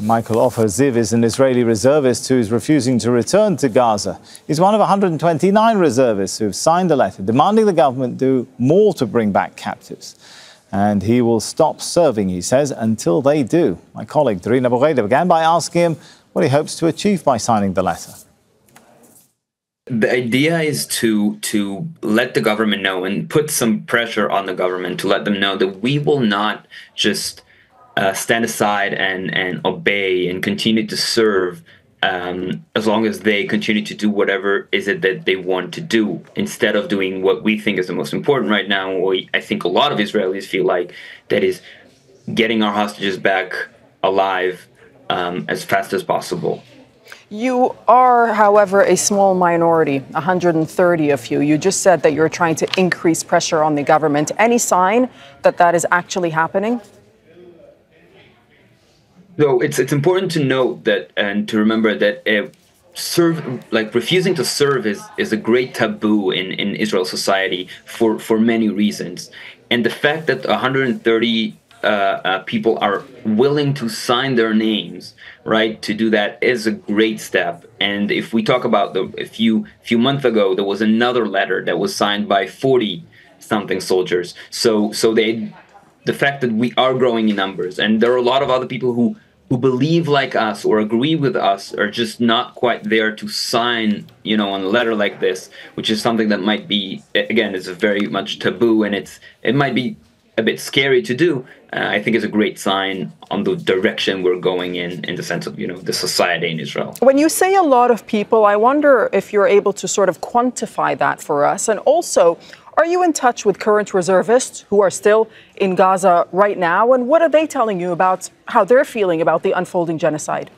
Michael Ofer-Ziv is an Israeli reservist who is refusing to return to Gaza. He's one of 129 reservists who have signed a letter demanding the government do more to bring back captives. And he will stop serving, he says, until they do. My colleague Darina Boreda began by asking him what he hopes to achieve by signing the letter. The idea is to let the government know and put some pressure on the government to let them know that we will not just stand aside and obey and continue to serve as long as they continue to do whatever is it that they want to do, instead of doing what we think is the most important right now, or I think a lot of Israelis feel like, that is getting our hostages back alive as fast as possible. You are, however, a small minority, 130 of you. You just said that you're trying to increase pressure on the government. Any sign that that is actually happening? So it's important to note that and to remember that refusing to serve is a great taboo in Israel society for many reasons. And the fact that 130 people are willing to sign their names, right, to do that is a great step. And if we talk about a few months ago, there was another letter that was signed by 40-something soldiers. So the fact that we are growing in numbers, and there are a lot of other people who believe like us or agree with us, are just not quite there to sign, on a letter like this, which is something that might be, again, is a very much taboo, and it might be a bit scary to do. I think it's a great sign on the direction we're going in the sense of, the society in Israel. When you say a lot of people, I wonder if you're able to sort of quantify that for us. And also, are you in touch with current reservists who are still in Gaza right now? And what are they telling you about how they're feeling about the unfolding genocide?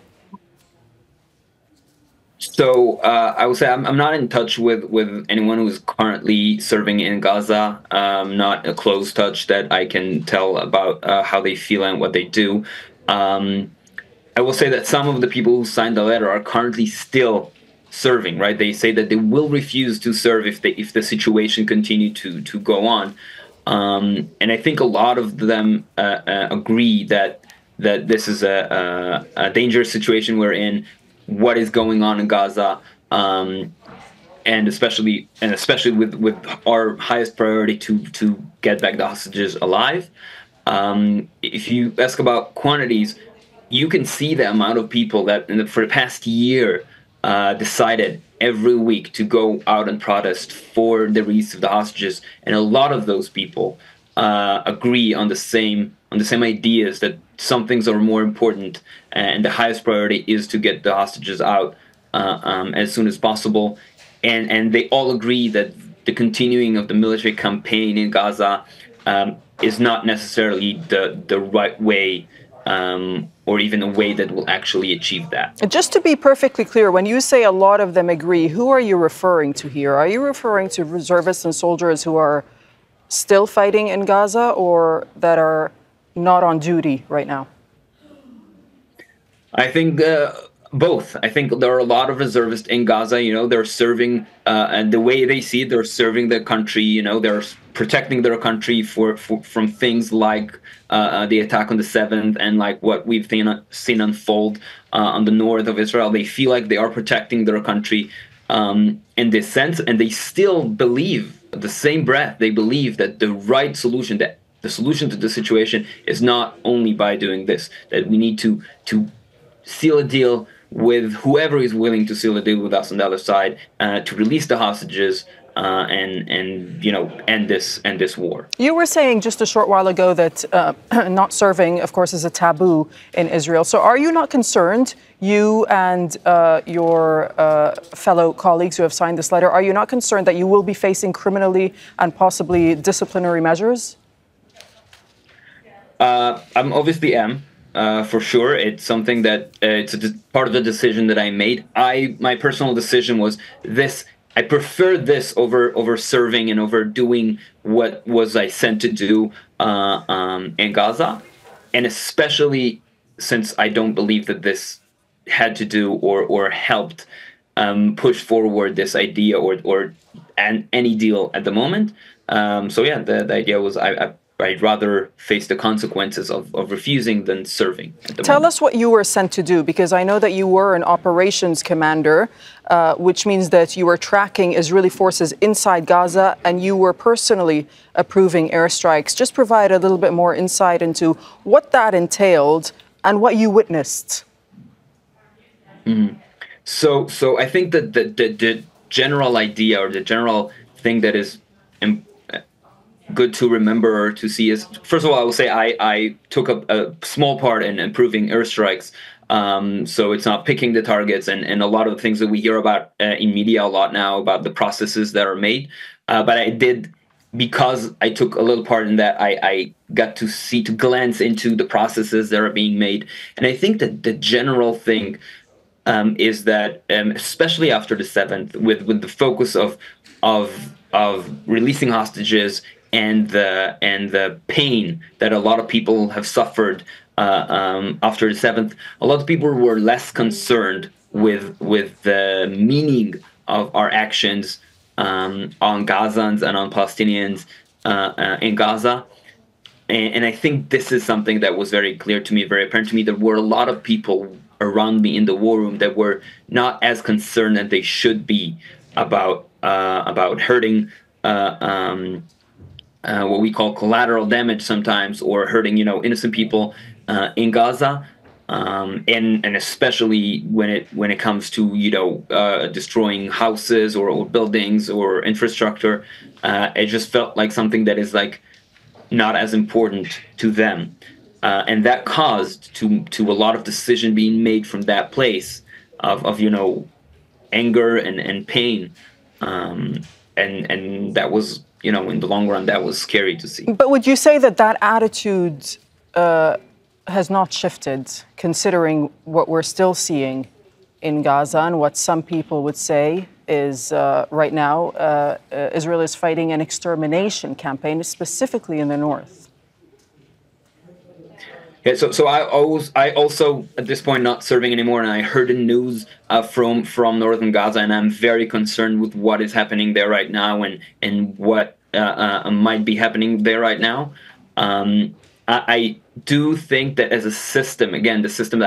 So I would say I'm not in touch with anyone who's currently serving in Gaza. Not a close touch that I can tell about how they feel and what they do. I will say that some of the people who signed the letter are currently still serving, right? They say that they will refuse to serve if the situation continue to go on. And I think a lot of them agree that this is a dangerous situation we're in. What is going on in Gaza, and especially with our highest priority to get back the hostages alive. If you ask about quantities, you can see the amount of people that for the past year decided every week to go out and protest for the release of the hostages, and a lot of those people agree on the same ideas, that some things are more important, and the highest priority is to get the hostages out as soon as possible. And they all agree that the continuing of the military campaign in Gaza is not necessarily the right way, or even a way that will actually achieve that. Just to be perfectly clear, when you say a lot of them agree, who are you referring to here? Are you referring to reservists and soldiers who are still fighting in Gaza, or that are not on duty right now? I think both. I think there are a lot of reservists in Gaza. They're serving, and the way they see it, they're serving their country. They're protecting their country from things like the attack on the 7th and like what we've seen unfold on the north of Israel. They feel like they are protecting their country in this sense, and they still believe, the same breath, they believe that the right solution, that the solution to the situation is not only by doing this, that we need to seal a deal with whoever is willing to seal a deal with us on the other side, to release the hostages and end this war. You were saying just a short while ago that not serving, of course, is a taboo in Israel. So are you not concerned, you and your fellow colleagues who have signed this letter, are you not concerned that you will be facing criminally and possibly disciplinary measures? I'm obviously for sure. It's something that it's part of the decision that I made. My personal decision was this. I prefer this over serving and over doing what was I sent to do in Gaza, and especially since I don't believe that this had to do or helped push forward this idea or any deal at the moment. So yeah, the idea was I'd rather face the consequences of refusing than serving at the Tell moment. us what you were sent to do, because I know that you were an operations commander, which means that you were tracking Israeli forces inside Gaza and you were personally approving airstrikes. Just provide a little bit more insight into what that entailed and what you witnessed. So I think that the general idea, or the general thing that is good to remember or to see is, first of all, I will say I took a small part in improving airstrikes. So it's not picking the targets and a lot of the things that we hear about in media a lot now about the processes that are made. But I did, because I took a little part in that, I got to glance into the processes that are being made. And I think that the general thing is that, especially after the 7th, with the focus of releasing hostages and the pain that a lot of people have suffered after the 7th, a lot of people were less concerned with the meaning of our actions on Gazans and on Palestinians in Gaza. And I think this is something that was very clear to me, very apparent to me. There were a lot of people around me in the war room that were not as concerned as they should be about hurting what we call collateral damage sometimes, or hurting innocent people in Gaza, and especially when it comes to destroying houses or buildings or infrastructure. It just felt like something that is like not as important to them, and that caused to a lot of decision being made from that place of anger and pain, and that was, in the long run, that was scary to see. But would you say that attitude has not shifted, considering what we're still seeing in Gaza and what some people would say is right now Israel is fighting an extermination campaign, specifically in the north? Yeah, so I also at this point not serving anymore, and I heard the news from northern Gaza, and I'm very concerned with what is happening there right now and what might be happening there right now. I do think that as a system, again, the system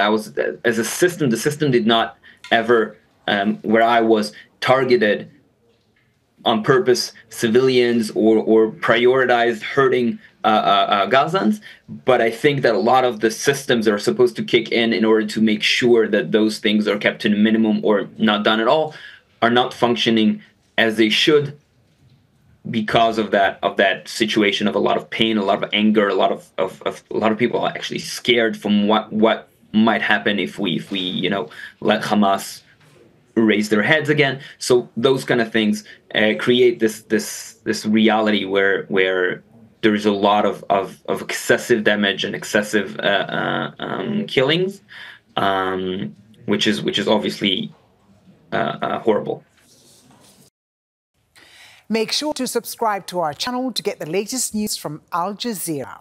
did not ever, where I was, targeted on purpose civilians or prioritized hurting Gazans, but I think that a lot of the systems are supposed to kick in order to make sure that those things are kept to the minimum or not done at all, are not functioning as they should, because of that situation of a lot of pain, a lot of anger, a lot of people are actually scared from what might happen if we let Hamas raise their heads again. So those kind of things create this reality where there is a lot of excessive damage and excessive killings, which is obviously horrible. Make sure to subscribe to our channel to get the latest news from Al Jazeera.